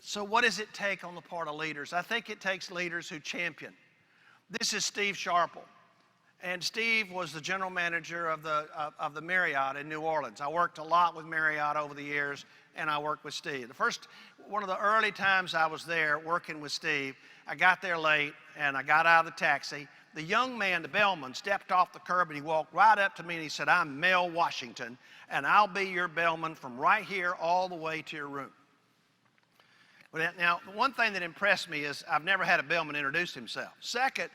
So what does it take on the part of leaders? I think it takes leaders who champion. This is Steve Sharple. And Steve was the general manager of the Marriott in New Orleans. I worked a lot with Marriott over the years, and I worked with Steve. One of the early times I was there working with Steve, I got there late, and I got out of the taxi. The young man, the bellman, stepped off the curb, and he walked right up to me, and he said, "I'm Mel Washington, and I'll be your bellman from right here all the way to your room." Now, the one thing that impressed me is I've never had a bellman introduce himself. Second,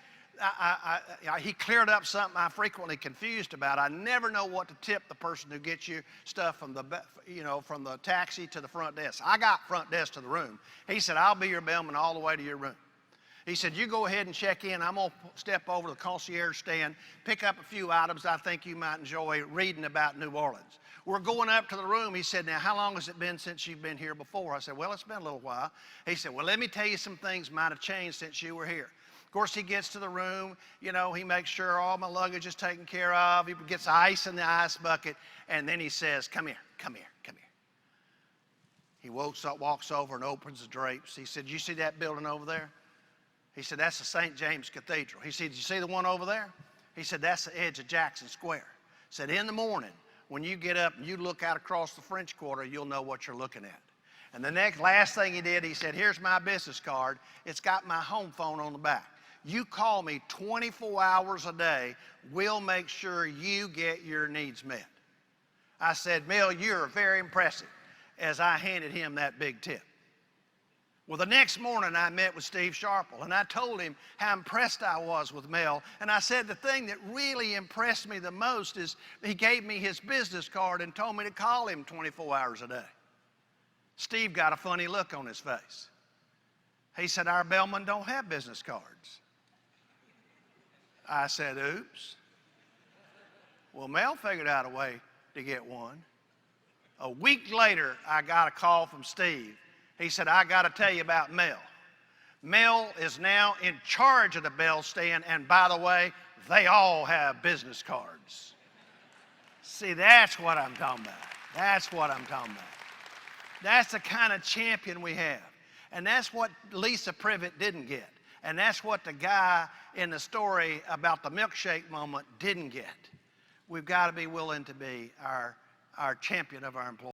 he cleared up something I'm frequently confused about. I never know what to tip the person who gets you stuff from the taxi to the front desk. I got front desk to the room. He said, "I'll be your bellman all the way to your room." He said, "You go ahead and check in. I'm going to step over to the concierge stand, pick up a few items I think you might enjoy reading about New Orleans." We're going up to the room. He said, "Now, how long has it been since you've been here before?" I said, "Well, it's been a little while." He said, "Well, let me tell you some things might have changed since you were here." Of course, he gets to the room, he makes sure all my luggage is taken care of. He gets ice in the ice bucket, and then he says, "Come here, come here, come here." He walks over and opens the drapes. He said, "You see that building over there?" He said, "That's the St. James Cathedral." He said, "You see the one over there?" He said, "That's the edge of Jackson Square." He said, "In the morning, when you get up and you look out across the French Quarter, you'll know what you're looking at." And the last thing he did, he said, "Here's my business card. It's got my home phone on the back. You call me 24 hours a day. We'll make sure you get your needs met." I said, "Mel, you're very impressive," as I handed him that big tip. Well, the next morning I met with Steve Sharple, and I told him how impressed I was with Mel. And I said the thing that really impressed me the most is he gave me his business card and told me to call him 24 hours a day. Steve got a funny look on his face. He said, "Our bellmen don't have business cards." I said, "Oops." Well, Mel figured out a way to get one. A week later, I got a call from Steve. He said, "I got to tell you about Mel. Mel is now in charge of the bell stand, and by the way, they all have business cards." See, that's what I'm talking about. That's what I'm talking about. That's the kind of champion we have. And that's what Lisa Privet didn't get. And that's what the guy in the story about the milkshake moment didn't get. We've got to be willing to be our champion of our employees.